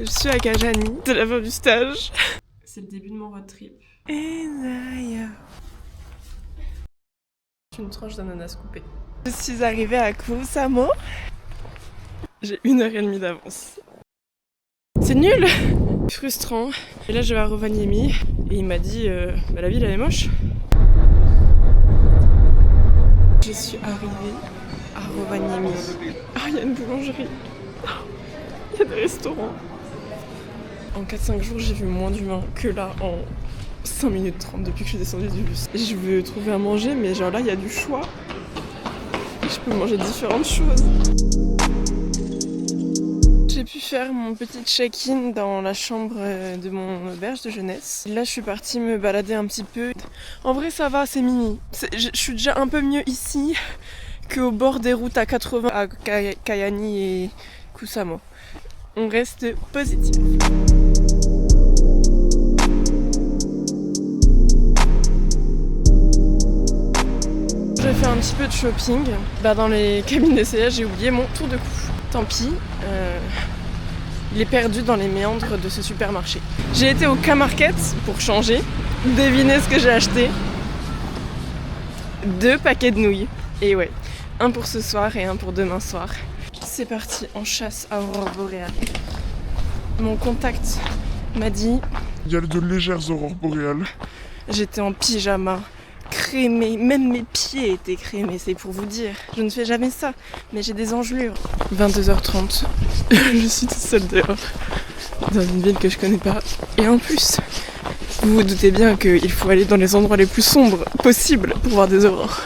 Je suis à Kajani, c'est la fin du stage. C'est le début de mon road trip. J'ai une tranche d'ananas coupée. Je suis arrivée à Kusamo. J'ai 1h30 d'avance. C'est nul! Frustrant. Et là je vais à Rovaniemi et il m'a dit la ville elle est moche. Je suis arrivée à Rovaniemi. Ah, il y a une boulangerie. Il y a des restaurants. En 4-5 jours, j'ai vu moins d'humains que là en 5 minutes 30 depuis que je suis descendue du bus. Je veux trouver à manger, mais genre là, il y a du choix. Je peux manger différentes choses. J'ai pu faire mon petit check-in dans la chambre de mon auberge de jeunesse. Là, je suis partie me balader un petit peu. En vrai, ça va, c'est mini. Je suis déjà un peu mieux ici qu'au bord des routes à 80 à Kajaani et Kusamo. On reste positif. J'ai fait un petit peu de shopping. Dans les cabines d'essayage, j'ai oublié mon tour de cou. Tant pis, il est perdu dans les méandres de ce supermarché. J'ai été au K-Market pour changer. Devinez ce que j'ai acheté. 2 paquets de nouilles. Et ouais, un pour ce soir et un pour demain soir. C'est parti en chasse à aurore boréale. Mon contact m'a dit... Il y a de légères aurores boréales. J'étais en pyjama, crémée, même mes pieds étaient crémés, c'est pour vous dire. Je ne fais jamais ça, mais j'ai des engelures. 22h30, je suis toute seule dehors, dans une ville que je connais pas. Et en plus, vous vous doutez bien qu'il faut aller dans les endroits les plus sombres possibles pour voir des aurores.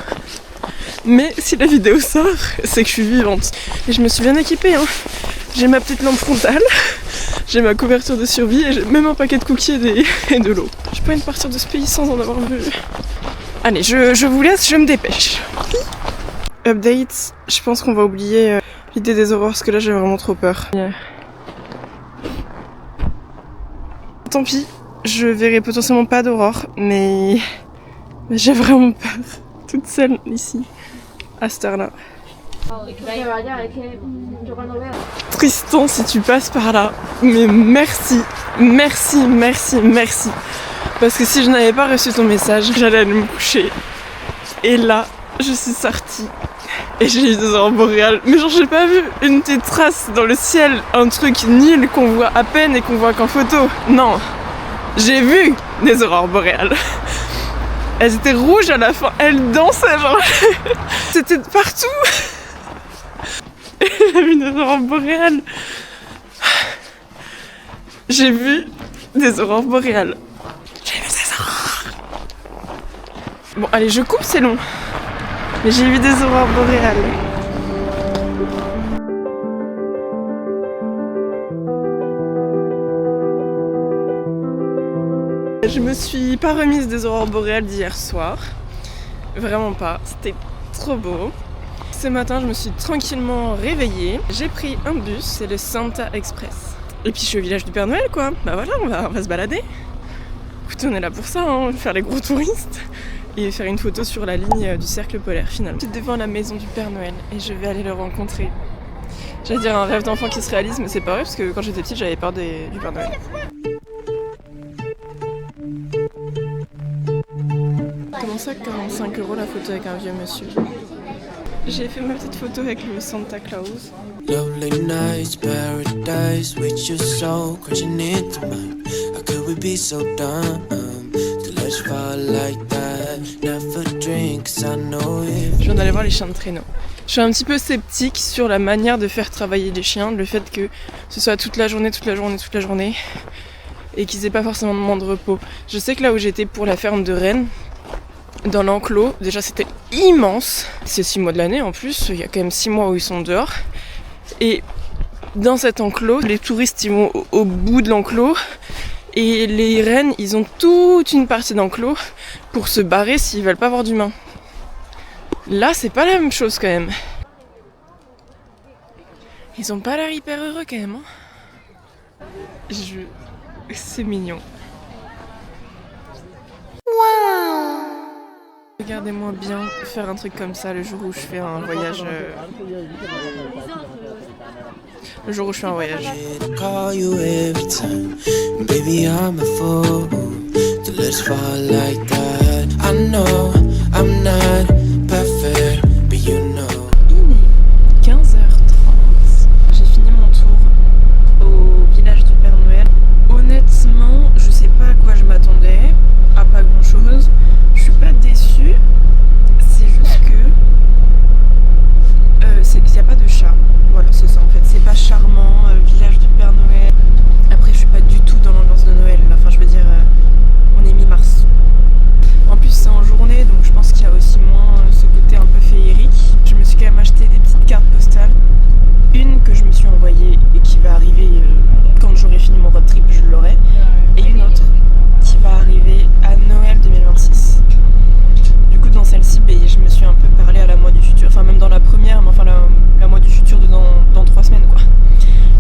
Mais si la vidéo sort, c'est que je suis vivante. Et je me suis bien équipée, hein. J'ai ma petite lampe frontale, j'ai ma couverture de survie et j'ai même un paquet de cookies et de l'eau. Je peux pas partir de ce pays sans en avoir vu. Allez, je vous laisse, je me dépêche. Update, je pense qu'on va oublier l'idée des aurores parce que là j'ai vraiment trop peur. Tant pis, je verrai potentiellement pas d'aurore, mais j'ai vraiment peur. Toute seule ici, à cette heure-là. Tristan, si tu passes par là, mais merci, merci, merci, merci. Parce que si je n'avais pas reçu ton message, j'allais aller me coucher. Et là, je suis sortie et j'ai eu des aurores boréales. Mais genre, j'ai pas vu une petite trace dans le ciel, un truc nul qu'on voit à peine et qu'on voit qu'en photo. Non, j'ai vu des aurores boréales. Elles étaient rouges à la fin, elles dansaient genre. C'était partout. J'ai vu des aurores boréales. J'ai vu des aurores boréales. J'ai vu des aurores. Bon, allez, je coupe, c'est long. Mais j'ai vu des aurores boréales. Je me suis pas remise des aurores boréales d'hier soir. Vraiment pas. C'était trop beau. Ce matin, je me suis tranquillement réveillée. J'ai pris un bus, c'est le Santa Express. Et puis je suis au village du Père Noël, quoi. Bah voilà, on va se balader. Écoutez, on est là pour ça, hein, faire les gros touristes. Et faire une photo sur la ligne du cercle polaire, finalement. Je suis devant la maison du Père Noël et je vais aller le rencontrer. J'allais dire un rêve d'enfant qui se réalise, mais c'est pas vrai, parce que quand j'étais petite, j'avais peur du Père Noël. Comment ça, 45 € la photo avec un vieux monsieur? J'ai fait ma petite photo avec le Santa Claus. Lovely nights, paradise with your soul crashing into mine. How could we be so dumb to let you fall like that? Never drink, 'cause I know if. Je viens d'aller voir les chiens de traîneau. Je suis un petit peu sceptique sur la manière de faire travailler les chiens, le fait que ce soit toute la journée, et qu'ils aient pas forcément de moment de repos. Je sais que là où j'étais pour la ferme de Rennes, dans l'enclos, déjà c'était immense. C'est 6 mois de l'année en plus, il y a quand même 6 mois où ils sont dehors. Et dans cet enclos, les touristes ils vont au bout de l'enclos. Et les rennes, ils ont toute une partie d'enclos pour se barrer s'ils veulent pas voir d'humains. Là, c'est pas la même chose quand même. Ils ont pas l'air hyper heureux quand même. Hein. C'est mignon. Regardez-moi bien faire un truc comme ça le jour où je fais un voyage le jour où je suis en voyage. Call you every time. Baby, I'm a fool to let's fall like that. I know I'm not perfect, but you know. Il est 15h30. J'ai fini mon tour au village du Père Noël. Honnêtement, je sais pas à quoi je m'attendais, à pas grand chose. Je suis pas déçue, c'est juste que y a pas de chat. Voilà, c'est ça en fait. C'est pas charmant, village du Père Noël. Après, je suis pas du tout dans l'ambiance de Noël. Enfin, je veux dire, on est mi-mars. En plus, c'est en journée, donc je pense qu'il y a aussi moins ce côté un peu féerique. Je me suis quand même acheté des petites cartes postales. Une que je me suis envoyée et qui va arriver quand j'aurai fini mon road trip, je l'aurai. Et une autre qui va arriver à Noël 2026. Du coup, dans celle-ci, je me suis un peu parlé à la moi du futur. Enfin, même dans la première, mais enfin la moi du futur dans 3 semaines, quoi.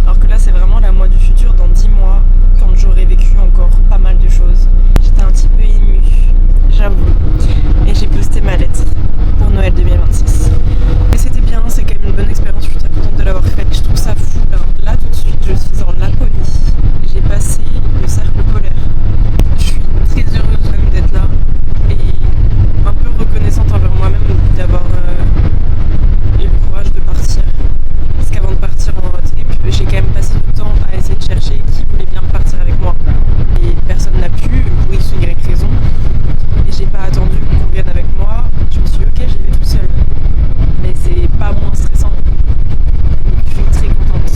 Alors que là, c'est vraiment la moi du futur dans 10 mois, quand j'aurai vécu encore pas mal de choses. J'étais un petit peu émue, j'avoue. Et j'ai posté ma lettre pour Noël 2026. Mais c'était bien, c'est quand même une bonne expérience, je suis très contente de l'avoir faite. Je trouve ça fou, là tout de suite, je suis en Laponie. J'ai passé le cercle polaire. Je suis très heureuse même d'être là et un peu reconnaissante envers moi-même d'avoir eu le courage de partir. Parce qu'avant de partir en road trip, j'ai quand même passé du temps à essayer de chercher qui voulait bien partir avec moi. Et personne n'a pu, pour X ou Y raison. Et j'ai pas attendu qu'on vienne avec moi. Je me suis dit, ok, j'y vais toute seule. Mais c'est pas moins stressant. Donc, je suis très contente.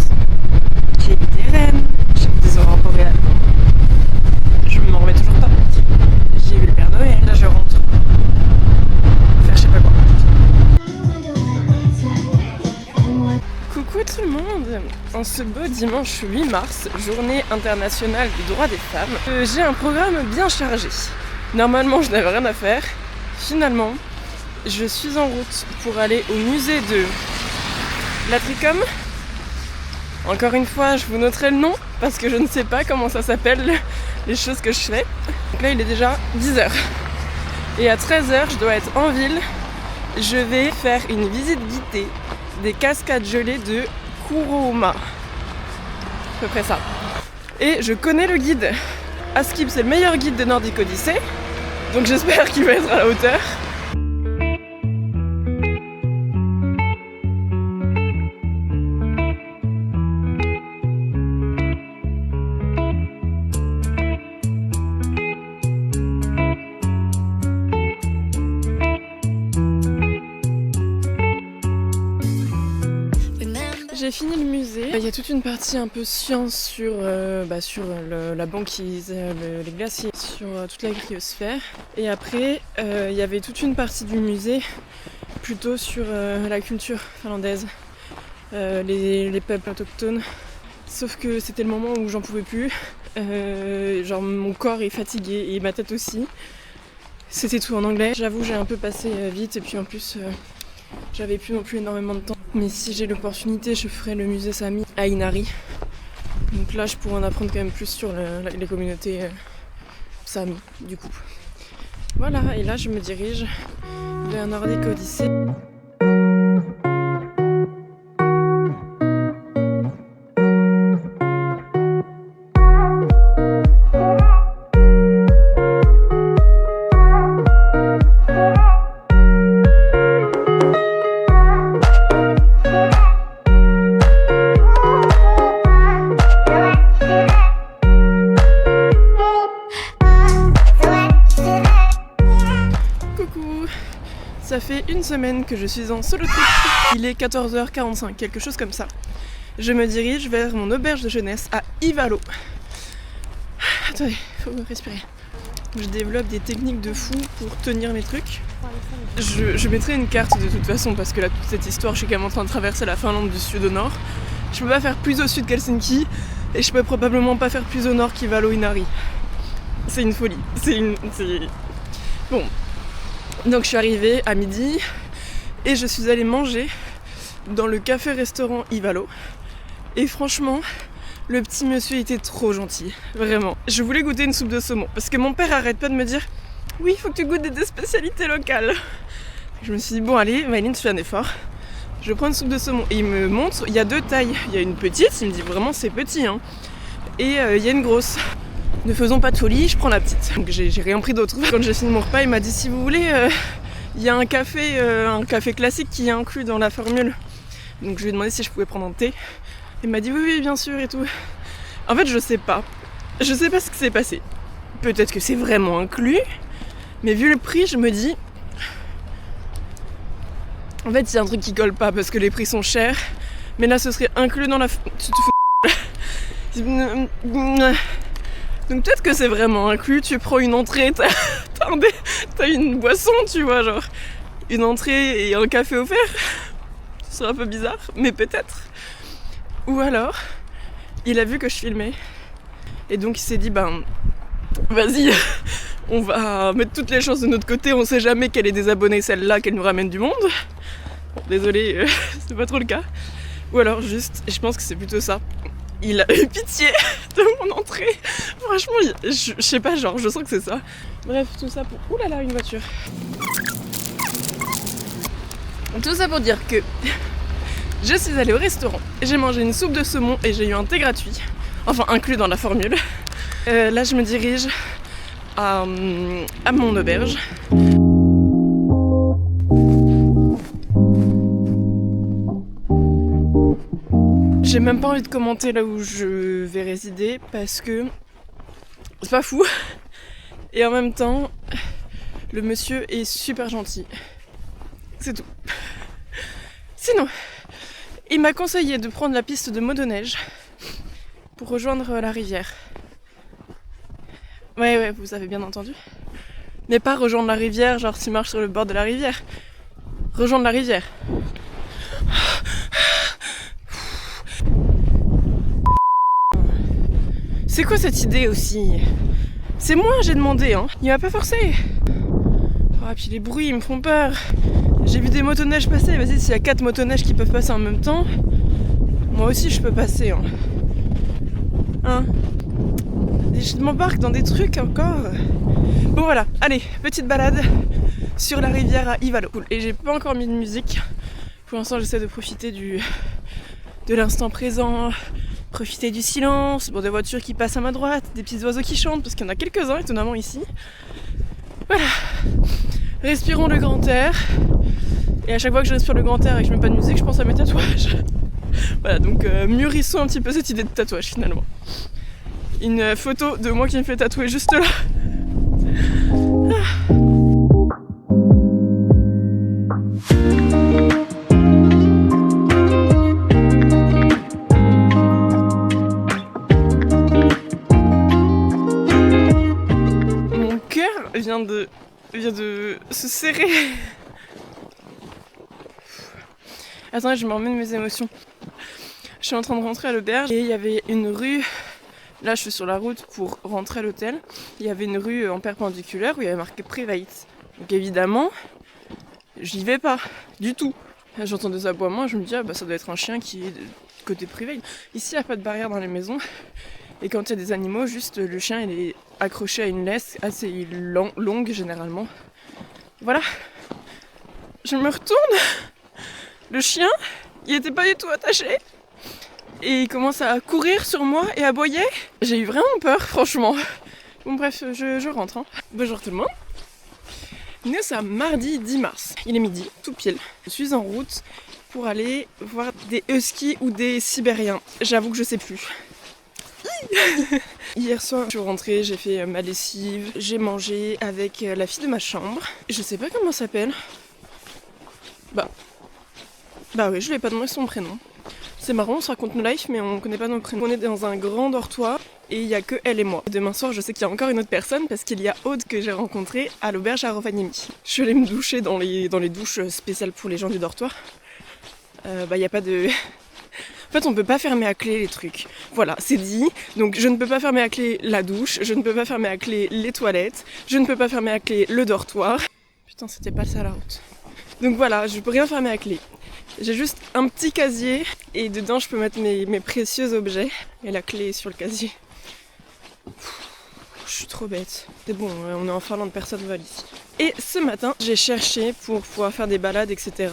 J'ai évité Rennes, j'ai vu des aurores boréales. Je m'en remets toujours pas. J'ai vu le Père Noël, là je rentre. Faire je sais pas quoi. Coucou tout le monde. En ce beau dimanche 8 mars, journée internationale du droit des femmes, j'ai un programme bien chargé. Normalement je n'avais rien à faire. Finalement, je suis en route pour aller au musée de la Tricom. Encore une fois, je vous noterai le nom parce que je ne sais pas comment ça s'appelle les choses que je fais. Donc là, il est déjà 10h. Et à 13h, je dois être en ville. Je vais faire une visite guidée des cascades gelées de Kurouma. À peu près ça. Et je connais le guide. Askip, c'est le meilleur guide de Nordic Odyssey. Donc j'espère qu'il va être à la hauteur. J'ai fini le musée. Il y a toute une partie un peu science sur la banquise, les glaciers, sur toute la cryosphère. Et après, il y avait toute une partie du musée plutôt sur la culture finlandaise, les peuples autochtones. Sauf que c'était le moment où j'en pouvais plus. Genre mon corps est fatigué et ma tête aussi. C'était tout en anglais. J'avoue, j'ai un peu passé vite et puis en plus... j'avais plus non plus énormément de temps. Mais si j'ai l'opportunité, je ferai le musée Sami à Inari. Donc là, je pourrais en apprendre quand même plus sur les communautés Sami, du coup. Voilà, et là, je me dirige vers Nordic Odyssey. Ça fait une semaine que je suis en solo trip. Il est 14h45, quelque chose comme ça. Je me dirige vers mon auberge de jeunesse à Ivalo. Attendez, faut respirer. Je développe des techniques de fou pour tenir mes trucs. Je mettrai une carte de toute façon parce que là, toute cette histoire, je suis quand même en train de traverser la Finlande du sud au nord. Je peux pas faire plus au sud qu'Helsinki et je peux probablement pas faire plus au nord qu'Ivalo Inari. C'est une folie. Bon. Donc je suis arrivée à midi et je suis allée manger dans le café-restaurant Ivalo. Et franchement, le petit monsieur était trop gentil, vraiment. Je voulais goûter une soupe de saumon parce que mon père arrête pas de me dire « Oui, il faut que tu goûtes des spécialités locales ». Je me suis dit « Bon allez, Maëline, tu fais un effort. Je prends une soupe de saumon et il me montre, il y a 2 tailles. Il y a une petite, il me dit vraiment c'est petit hein. Et il y a une grosse. Ne faisons pas de folie, je prends la petite. Donc j'ai rien pris d'autre. Quand j'ai fini mon repas, il m'a dit si vous voulez, il y a un café classique qui est inclus dans la formule. Donc je lui ai demandé si je pouvais prendre un thé. Il m'a dit oui bien sûr et tout. En fait je sais pas. Je sais pas ce qui s'est passé. Peut-être que c'est vraiment inclus. Mais vu le prix, je me dis... En fait, il y a un truc qui colle pas parce que les prix sont chers. Mais là, ce serait inclus dans la... Tu te fous... Donc peut-être que c'est vraiment inclus. Tu prends une entrée, t'as une boisson, tu vois, genre... Une entrée et un café offert. Ce serait un peu bizarre, mais peut-être. Ou alors, il a vu que je filmais. Et donc il s'est dit, vas-y, on va mettre toutes les chances de notre côté, on sait jamais qu'elle est désabonnée celle-là, qu'elle nous ramène du monde. Bon, désolé, c'est pas trop le cas. Ou alors juste, je pense que c'est plutôt ça, il a eu pitié de mon entrée. Franchement, je sais pas, genre, je sens que c'est ça. Bref, tout ça pour... Ouh là là, une voiture. Tout ça pour dire que je suis allée au restaurant, j'ai mangé une soupe de saumon et j'ai eu un thé gratuit. Enfin, inclus dans la formule. Là, je me dirige à mon auberge. J'ai même pas envie de commenter là où je vais résider parce que c'est pas fou. Et en même temps, le monsieur est super gentil. C'est tout. Sinon, il m'a conseillé de prendre la piste de motoneige pour rejoindre la rivière. Ouais, vous avez bien entendu. Mais pas rejoindre la rivière, genre tu marches sur le bord de la rivière. Rejoindre la rivière. C'est quoi cette idée aussi? C'est moi, j'ai demandé, hein. Il m'a pas forcé. Oh, et puis les bruits, ils me font peur. J'ai vu des motoneiges passer. Vas-y, s'il y a 4 motoneiges qui peuvent passer en même temps, moi aussi je peux passer, hein. Et je m'embarque dans des trucs encore. Bon voilà, allez, petite balade sur la rivière à Ivalo. Et j'ai pas encore mis de musique. Pour l'instant, j'essaie de profiter de l'instant présent, profiter du silence, des voitures qui passent à ma droite, des petits oiseaux qui chantent, parce qu'il y en a quelques-uns étonnamment ici. Voilà. Respirons le grand air. Et à chaque fois que je respire le grand air et que je mets pas de musique, je pense à mes tatouages. Voilà, donc mûrissons un petit peu cette idée de tatouage finalement. Une photo de moi qui me fait tatouer juste là. Mon cœur vient de se serrer. Attends, je me remets de mes émotions. Je suis en train de rentrer à l'auberge et il y avait une rue. Là, je suis sur la route pour rentrer à l'hôtel. Il y avait une rue en perpendiculaire où il y avait marqué Private. Donc évidemment, j'y vais pas du tout. Là, j'entends des aboiements, je me dis ça doit être un chien qui est côté Private. Ici, il n'y a pas de barrière dans les maisons. Et quand il y a des animaux, juste le chien il est accroché à une laisse assez longue généralement. Voilà. Je me retourne. Le chien, il était pas du tout attaché. Et il commence à courir sur moi et à aboyer. J'ai eu vraiment peur, franchement. Bon bref, je rentre. Hein. Bonjour tout le monde. Nous sommes mardi 10 mars. Il est midi, tout pile. Je suis en route pour aller voir des huskies ou des sibériens. J'avoue que je sais plus. Hier soir, je suis rentrée, j'ai fait ma lessive. J'ai mangé avec la fille de ma chambre. Je sais pas comment elle s'appelle. Bah oui, je lui ai pas demandé son prénom. C'est marrant, on se raconte nos lives, mais on connaît pas nos prénoms. On est dans un grand dortoir et il y a que elle et moi. Demain soir, je sais qu'il y a encore une autre personne parce qu'il y a Aude que j'ai rencontrée à l'auberge à Rovaniemi. Je suis allée me doucher dans les douches spéciales pour les gens du dortoir. Y a pas de... En fait, on peut pas fermer à clé les trucs. Voilà, c'est dit. Donc, je ne peux pas fermer à clé la douche, je ne peux pas fermer à clé les toilettes, je ne peux pas fermer à clé le dortoir. Putain, c'était pas ça la route. Donc voilà, je peux rien fermer à clé. J'ai juste un petit casier et dedans je peux mettre mes précieux objets. Et la clé est sur le casier. je suis trop bête. C'est bon, on est en Finlande, personne ne va ici. Et ce matin, j'ai cherché pour pouvoir faire des balades, etc.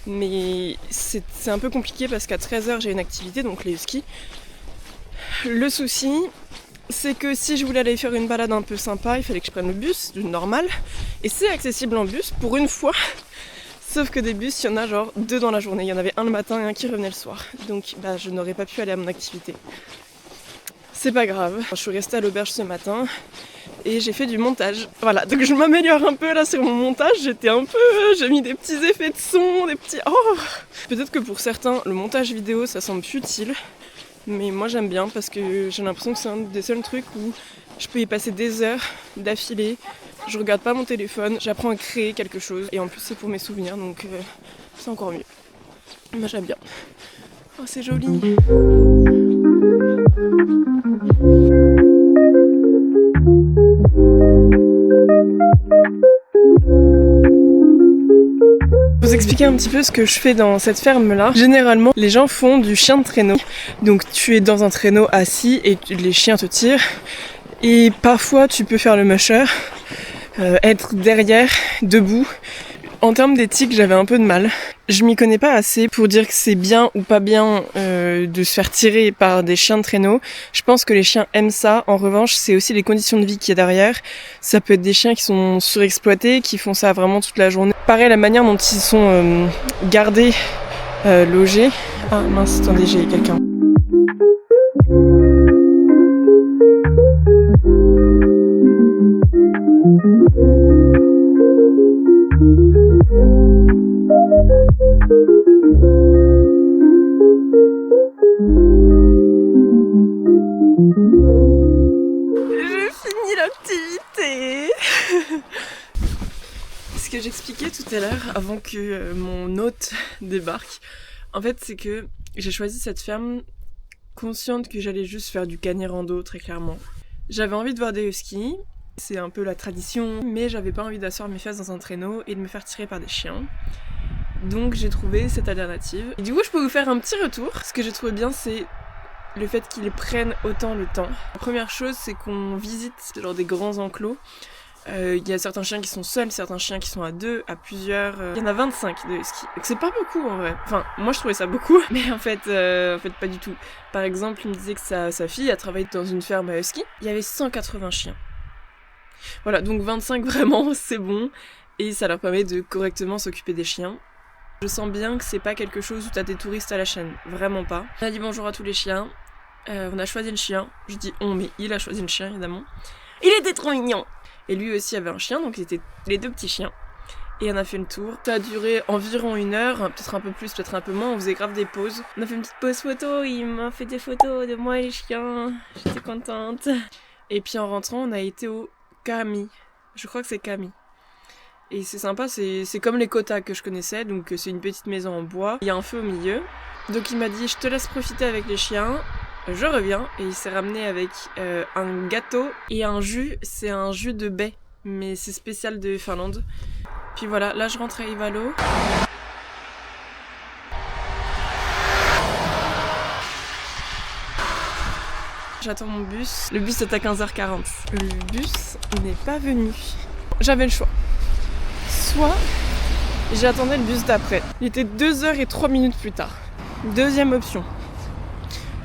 Mais c'est un peu compliqué parce qu'à 13h, j'ai une activité, donc les skis. Le souci, c'est que si je voulais aller faire une balade un peu sympa, il fallait que je prenne le bus, du normal. Et c'est accessible en bus, pour une fois. Sauf que des bus, il y en a genre 2 dans la journée. Il y en avait un le matin et un qui revenait le soir. Donc je n'aurais pas pu aller à mon activité. C'est pas grave. Je suis restée à l'auberge ce matin et j'ai fait du montage. Voilà, donc je m'améliore un peu là sur mon montage. J'ai mis des petits effets de son, des petits... Oh, peut-être que pour certains, le montage vidéo, ça semble futile. Mais moi j'aime bien parce que j'ai l'impression que c'est un des seuls trucs où je peux y passer des heures d'affilée. Je regarde pas mon téléphone, j'apprends à créer quelque chose. Et en plus c'est pour mes souvenirs, donc c'est encore mieux. Moi j'aime bien. Oh c'est joli. Pour vous expliquer un petit peu ce que je fais dans cette ferme-là, généralement les gens font du chien de traîneau. Donc tu es dans un traîneau assis et les chiens te tirent. Et parfois tu peux faire le musher, être derrière, debout. En termes d'éthique, j'avais un peu de mal. Je m'y connais pas assez pour dire que c'est bien ou pas bien de se faire tirer par des chiens de traîneau. Je pense que les chiens aiment ça. En revanche, c'est aussi les conditions de vie qu'il y a derrière. Ça peut être des chiens qui sont surexploités, qui font ça vraiment toute la journée. Pareil, la manière dont ils sont gardés, logés. Ah mince, attendez, j'ai quelqu'un. J'ai fini l'activité. Ce que j'expliquais tout à l'heure, avant que mon hôte débarque, en fait c'est que j'ai choisi cette ferme consciente que j'allais juste faire du cani rando, très clairement. J'avais envie de voir des huskies, c'est un peu la tradition, mais j'avais pas envie d'asseoir mes fesses dans un traîneau et de me faire tirer par des chiens. Donc j'ai trouvé cette alternative. Et du coup je peux vous faire un petit retour. Ce que j'ai trouvé bien c'est le fait qu'ils prennent autant le temps. La première chose c'est qu'on visite genre des grands enclos. Il y a certains chiens qui sont seuls, certains chiens qui sont à 2, à plusieurs. Il y en a 25 de husky. Donc c'est pas beaucoup en vrai. Enfin, moi je trouvais ça beaucoup, mais en fait pas du tout. Par exemple, il me disait que sa fille a travaillé dans une ferme à husky. Il y avait 180 chiens. Voilà, donc 25 vraiment, c'est bon. Et ça leur permet de correctement s'occuper des chiens. Je sens bien que c'est pas quelque chose où t'as des touristes à la chaîne. Vraiment pas. On a dit bonjour à tous les chiens. On a choisi le chien. Je dis on, mais il a choisi le chien évidemment. Il était trop mignon. Et lui aussi avait un chien, donc c'était les 2 petits chiens. Et on a fait le tour. Ça a duré environ 1 heure, peut-être un peu plus, peut-être un peu moins. On faisait grave des pauses. On a fait une petite pause photo, il m'a fait des photos de moi et les chiens. J'étais contente. Et puis en rentrant, on a été au Kami. Je crois que c'est Kami. Et c'est sympa, c'est comme les quotas que je connaissais, donc c'est une petite maison en bois. Il y a un feu au milieu. Donc il m'a dit, je te laisse profiter avec les chiens. Je reviens et il s'est ramené avec un gâteau et un jus, c'est un jus de baie, mais c'est spécial de Finlande. Puis voilà, là je rentre à Ivalo. J'attends mon bus, le bus est à 15h40. Le bus n'est pas venu. J'avais le choix. Soit j'attendais le bus d'après. Il était 2h03 plus tard. Deuxième option.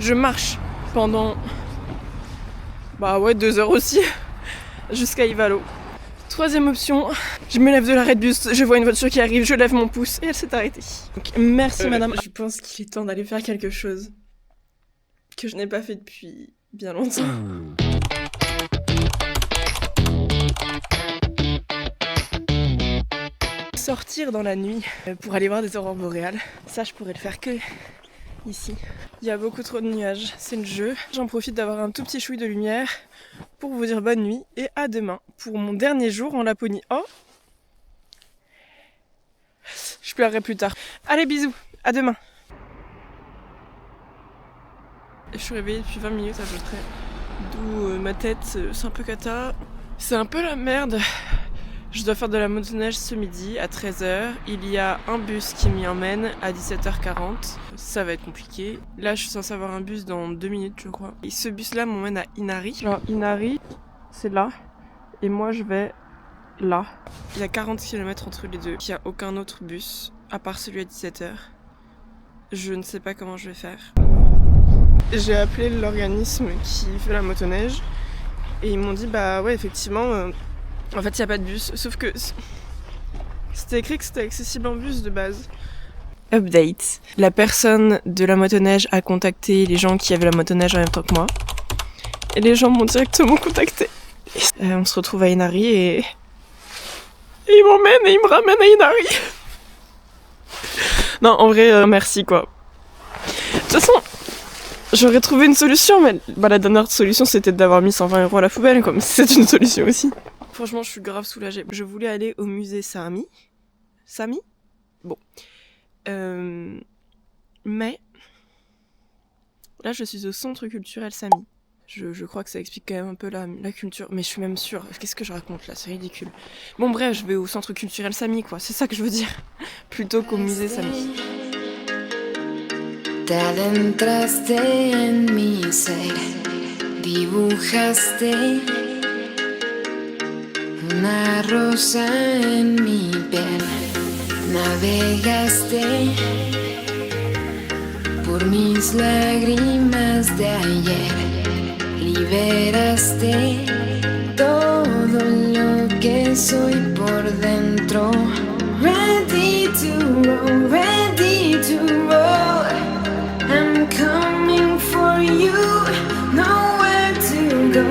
Je marche pendant 2 heures aussi jusqu'à Ivalo. Troisième option, je me lève de l'arrêt de bus, je vois une voiture qui arrive, je lève mon pouce et elle s'est arrêtée. Donc, merci madame. Je pense qu'il est temps d'aller faire quelque chose que je n'ai pas fait depuis bien longtemps. Sortir dans la nuit pour aller voir des aurores boréales, ça je pourrais le faire que ici. Il y a beaucoup trop de nuages, c'est le jeu. J'en profite d'avoir un tout petit chouï de lumière pour vous dire bonne nuit et à demain pour mon dernier jour en Laponie. Oh, je pleurerai plus tard. Allez, bisous, à demain. Je suis réveillée depuis 20 minutes à peu près, d'où ma tête, c'est un peu cata. C'est un peu la merde. Je dois faire de la motoneige ce midi à 13h. Il y a un bus qui m'y emmène à 17h40. Ça va être compliqué. Là, je suis censée avoir un bus dans 2 minutes, je crois. Et ce bus-là m'emmène à Inari. Alors, Inari, c'est là, et moi je vais là. Il y a 40 km entre les deux, il n'y a aucun autre bus, à part celui à 17h. Je ne sais pas comment je vais faire. J'ai appelé l'organisme qui fait la motoneige, et ils m'ont dit bah ouais effectivement, en fait il n'y a pas de bus, sauf que c'était écrit que c'était accessible en bus de base. Update. La personne de la motoneige a contacté les gens qui avaient la motoneige en même temps que moi. Et les gens m'ont directement contacté. On se retrouve à Inari et ils m'emmènent et ils me ramènent à Inari. Non, en vrai, merci quoi. De toute façon, j'aurais trouvé une solution, mais la dernière solution c'était d'avoir mis 120 € à la poubelle, comme c'est une solution aussi. Franchement, je suis grave soulagée. Je voulais aller au musée Sami. Sami ? Bon. Mais là je suis au centre culturel Sami. Je crois que ça explique quand même un peu la culture, mais je suis même sûre. Qu'est-ce que je raconte là, c'est ridicule. Bon bref, je vais au centre culturel Sami quoi, c'est ça que je veux dire. Plutôt qu'au musée Sami. Te adentraste en mi ser, dibujaste una rosa en mi piel. Navegaste por mis lágrimas de ayer, liberaste todo lo que soy por dentro. Ready to roll, I'm coming for you. Nowhere to go.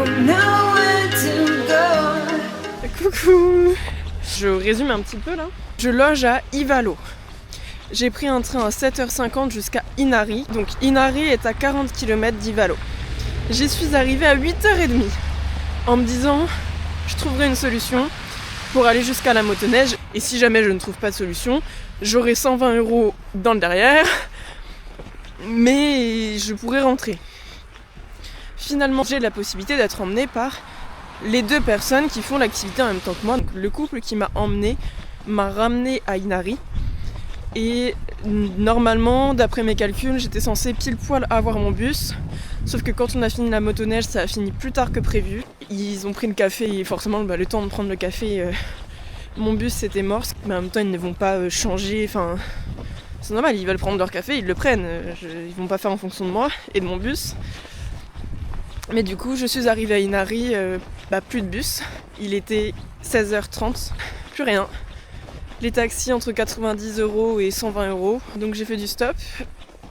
Coucou. Je résume un petit peu là. Je loge à Ivalo. J'ai pris un train à 7h50 jusqu'à Inari. Donc Inari est à 40 km d'Ivalo. J'y suis arrivée à 8h30 en me disant je trouverai une solution pour aller jusqu'à la motoneige. Et si jamais je ne trouve pas de solution, j'aurai 120 € dans le derrière. Mais je pourrai rentrer. Finalement, j'ai la possibilité d'être emmenée par les deux personnes qui font l'activité en même temps que moi. Donc, le couple qui m'a emmenée m'a ramené à Inari et normalement d'après mes calculs j'étais censée pile poil avoir mon bus, sauf que quand on a fini la motoneige ça a fini plus tard que prévu. Ils ont pris le café et forcément le temps de prendre le café mon bus c'était mort, mais en même temps ils ne vont pas changer, enfin c'est normal, ils veulent prendre leur café, ils le prennent, ils vont pas faire en fonction de moi et de mon bus. Mais du coup je suis arrivée à Inari, plus de bus, il était 16h30, plus rien. Les taxis entre 90 € et 120 €. Donc j'ai fait du stop.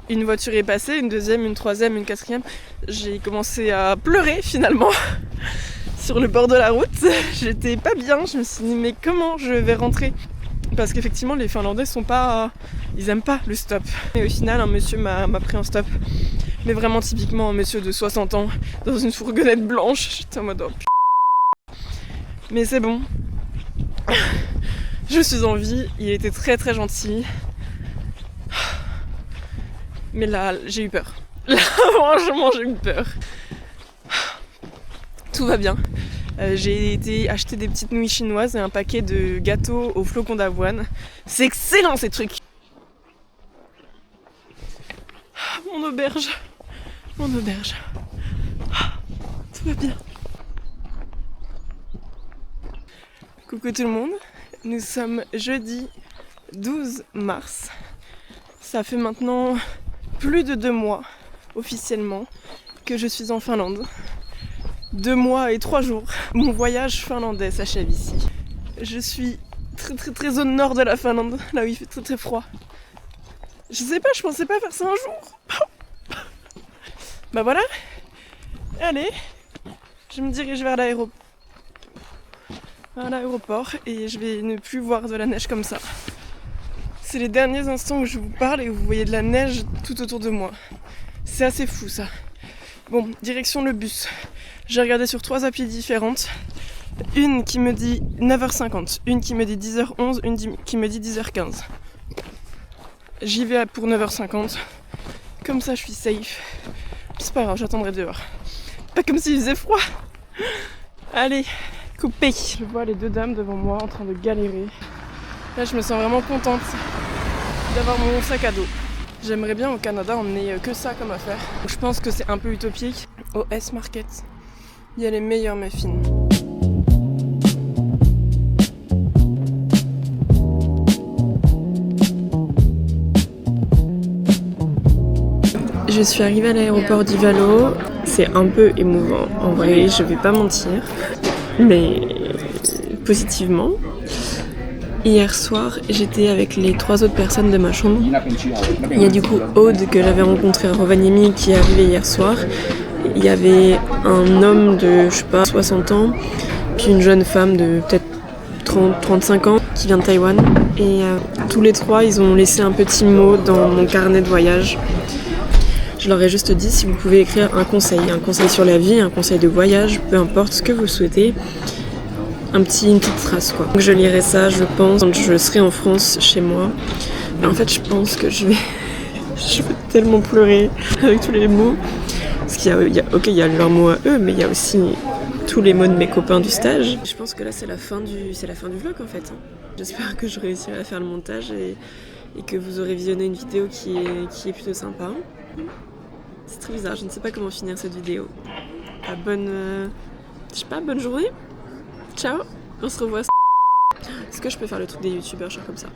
Une voiture est passée, une deuxième, une troisième, une quatrième. J'ai commencé à pleurer finalement sur le bord de la route. J'étais pas bien, je me suis dit mais comment je vais rentrer ? Parce qu'effectivement les Finlandais sont pas... Ils aiment pas le stop. Et au final un monsieur m'a pris un stop. Mais vraiment typiquement un monsieur de 60 ans dans une fourgonnette blanche. J'étais en mode oh putain. Mais c'est bon. Je suis en vie, il était très très gentil. Mais là, j'ai eu peur. Là, franchement, j'ai eu peur. Tout va bien. J'ai été acheter des petites nouilles chinoises et un paquet de gâteaux aux flocons d'avoine. C'est excellent ces trucs. Mon auberge. Tout va bien. Coucou tout le monde. Nous sommes jeudi 12 mars. Ça fait maintenant plus de 2 mois, officiellement, que je suis en Finlande. 2 mois et 3 jours. Mon voyage finlandais s'achève ici. Je suis très au nord de la Finlande, là où il fait très froid. Je sais pas, je pensais pas faire ça un jour. Bah voilà. Allez, je me dirige vers l'aéroport et je vais ne plus voir de la neige comme ça. C'est les derniers instants où je vous parle et où vous voyez de la neige tout autour de moi. C'est assez fou ça. Bon, direction le bus. J'ai regardé sur 3 applis différentes. Une qui me dit 9h50, une qui me dit 10h11, une qui me dit 10h15. J'y vais pour 9h50. Comme ça je suis safe. C'est pas grave, j'attendrai dehors. Pas comme s'il faisait froid. Allez, coupé. Je vois les 2 dames devant moi en train de galérer. Là je me sens vraiment contente d'avoir mon sac à dos. J'aimerais bien au Canada emmener que ça comme affaire. Je pense que c'est un peu utopique. Au S-Market. Il y a les meilleurs muffins. Je suis arrivée à l'aéroport d'Ivalo. C'est un peu émouvant, en vrai, je vais pas mentir. Mais positivement. Hier soir, j'étais avec les 3 autres personnes de ma chambre. Il y a du coup Aude que j'avais rencontré à Rovaniemi qui est arrivé hier soir. Il y avait un homme de, je sais pas, 60 ans, puis une jeune femme de peut-être 30-35 ans qui vient de Taïwan. Et tous les 3, ils ont laissé un petit mot dans mon carnet de voyage. Je leur ai juste dit si vous pouvez écrire un conseil sur la vie, un conseil de voyage, peu importe ce que vous souhaitez. Une petite trace quoi. Donc je lirai ça, je pense, quand je serai en France chez moi. Mais en fait, je pense que je vais tellement pleurer avec tous les mots. Parce qu'il y a leurs mots à eux, mais il y a aussi tous les mots de mes copains du stage. Je pense que là, c'est la fin du vlog en fait. J'espère que je réussirai à faire le montage et que vous aurez visionné une vidéo qui est plutôt sympa. C'est très bizarre, je ne sais pas comment finir cette vidéo. Bonne journée. Ciao, on se revoit. Est-ce que je peux faire le truc des youtubeurs genre comme ça?